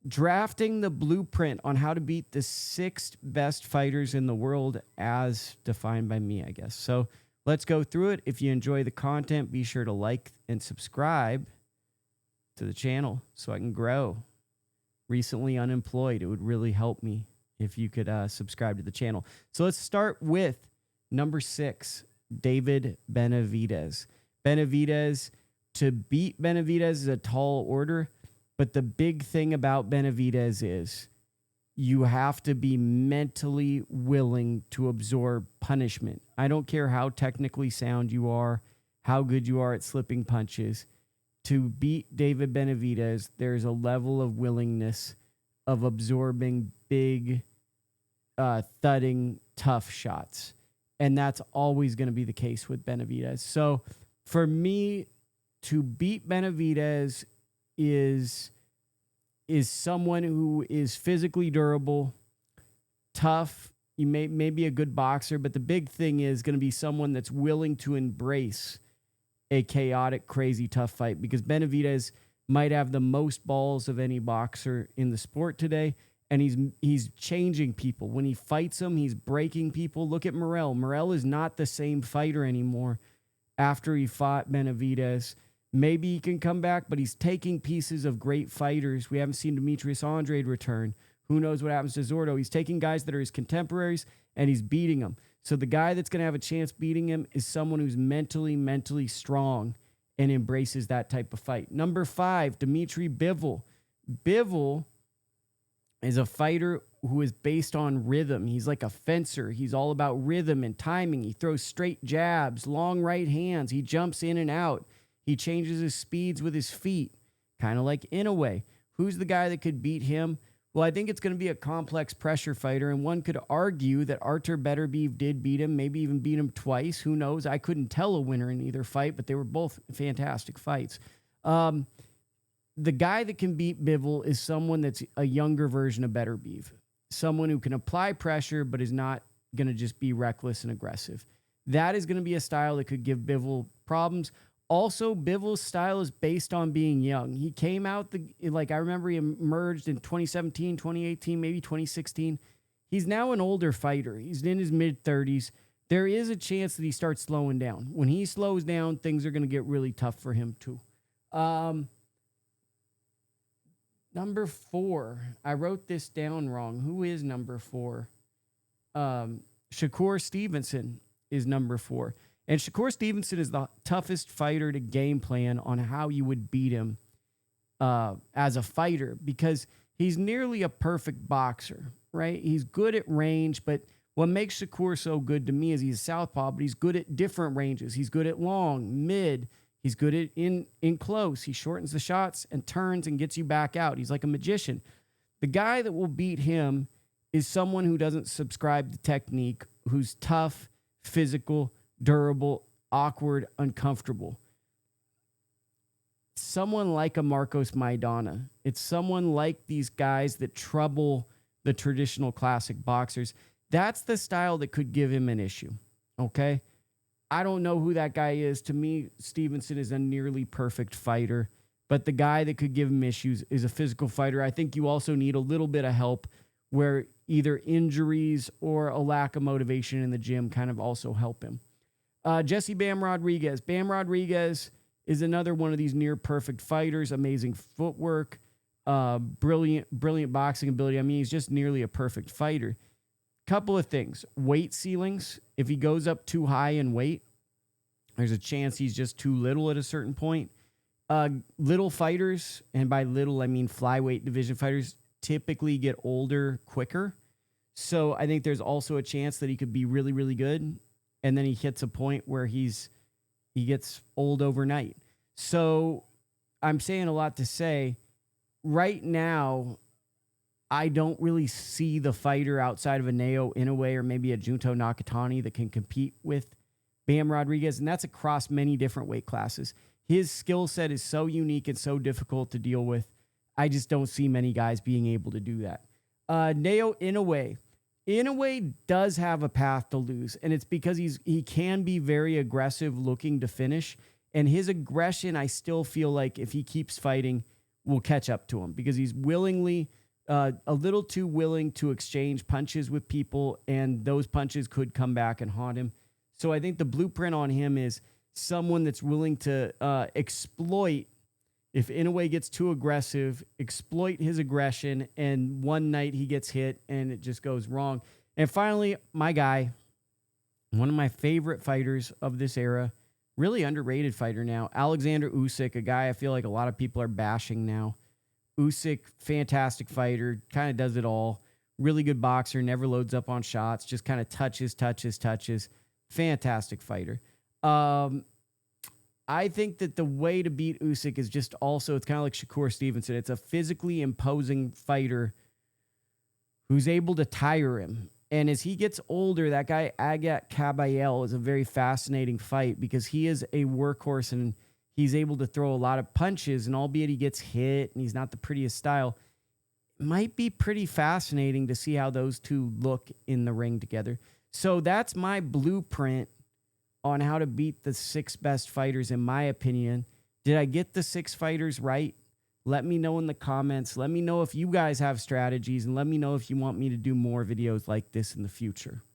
drafting the blueprint on how to beat the 6 best fighters in the world as defined by me, I guess. So let's go through it. If you enjoy the content, be sure to like and subscribe to the channel so I can grow. Recently unemployed. It would really help me if you could subscribe to the channel. So let's start with number 6, David Benavidez. Benavidez, to beat Benavidez is a tall order, but the big thing about Benavidez is you have to be mentally willing to absorb punishment. I don't care how technically sound you are, how good you are at slipping punches. To beat David Benavidez, there's a level of willingness of absorbing big, thudding, tough shots. And that's always going to be the case with Benavidez. So for me, to beat Benavidez is someone who is physically durable, tough. You may be a good boxer, but the big thing is going to be someone that's willing to embrace a chaotic, crazy, tough fight, because Benavidez might have the most balls of any boxer in the sport today, and he's changing people. When he fights them, he's breaking people. Look at Morrell. Morrell is not the same fighter anymore after he fought Benavidez. Maybe he can come back, but he's taking pieces of great fighters. We haven't seen Demetrius Andrade return. Who knows what happens to Zordo? He's taking guys that are his contemporaries, and he's beating them. So the guy that's going to have a chance beating him is someone who's mentally strong and embraces that type of fight. Number 5, Dmitry Bivol. Bivol is a fighter who is based on rhythm. He's like a fencer. He's all about rhythm and timing. He throws straight jabs, long right hands. He jumps in and out. He changes his speeds with his feet, kind of like Inoue. Who's the guy that could beat him? Well, I think it's going to be a complex pressure fighter, and one could argue that Artur Beterbiev did beat him, maybe even beat him twice. Who knows? I couldn't tell a winner in either fight, but they were both fantastic fights. The guy that can beat Bivol is someone that's a younger version of Beterbiev, someone who can apply pressure but is not going to just be reckless and aggressive. That is going to be a style that could give Bivol problems. Also, Bivol's style is based on being young. He came out, I remember he emerged in 2017, 2018, maybe 2016. He's now an older fighter. He's in his mid-30s. There is a chance that he starts slowing down. When he slows down, things are going to get really tough for him too. Number 4. I wrote this down wrong. Who is number 4? Shakur Stevenson is number 4. And Shakur Stevenson is the toughest fighter to game plan on how you would beat him as a fighter, because he's nearly a perfect boxer, right? He's good at range, but what makes Shakur so good to me is he's a southpaw, but he's good at different ranges. He's good at long, mid. He's good at in close. He shortens the shots and turns and gets you back out. He's like a magician. The guy that will beat him is someone who doesn't subscribe to technique, who's tough, physical, durable, awkward, uncomfortable. Someone like a Marcos Maidana. It's someone like these guys that trouble the traditional classic boxers. That's the style that could give him an issue, okay? I don't know who that guy is. To me, Stevenson is a nearly perfect fighter, but the guy that could give him issues is a physical fighter. I think you also need a little bit of help where either injuries or a lack of motivation in the gym kind of also help him. Jesse Bam Rodriguez. Bam Rodriguez is another one of these near perfect fighters. Amazing footwork, brilliant boxing ability. I mean, he's just nearly a perfect fighter. Couple of things. Weight ceilings. If he goes up too high in weight, there's a chance he's just too little at a certain point. Little fighters, and by little I mean flyweight division fighters, typically get older quicker. So I think there's also a chance that he could be really, really good, and then he hits a point where he gets old overnight. So I'm saying a lot to say, right now, I don't really see the fighter outside of a Naoya Inoue or maybe a Junto Nakatani that can compete with Bam Rodriguez, and that's across many different weight classes. His skill set is so unique and so difficult to deal with. I just don't see many guys being able to do that. Naoya Inoue. Inoue does have a path to lose, and it's because he can be very aggressive looking to finish, and his aggression, I still feel like if he keeps fighting, will catch up to him because he's willingly a little too willing to exchange punches with people, and those punches could come back and haunt him. So I think the blueprint on him is someone that's willing to exploit. If Inoue gets too aggressive, exploit his aggression, and one night he gets hit and it just goes wrong. And finally, my guy, one of my favorite fighters of this era, really underrated fighter now, Oleksandr Usyk, a guy I feel like a lot of people are bashing now. Usyk, fantastic fighter, kind of does it all. Really good boxer, never loads up on shots, just kind of touches. Fantastic fighter. I think that the way to beat Usyk is just also, it's kind of like Shakur Stevenson. It's a physically imposing fighter who's able to tire him. And as he gets older, that guy Agat Kabayel is a very fascinating fight because he is a workhorse and he's able to throw a lot of punches, and albeit he gets hit and he's not the prettiest style, it might be pretty fascinating to see how those two look in the ring together. So that's my blueprint on how to beat the 6 best fighters, in my opinion. Did I get the 6 fighters right? Let me know in the comments. Let me know if you guys have strategies, and let me know if you want me to do more videos like this in the future.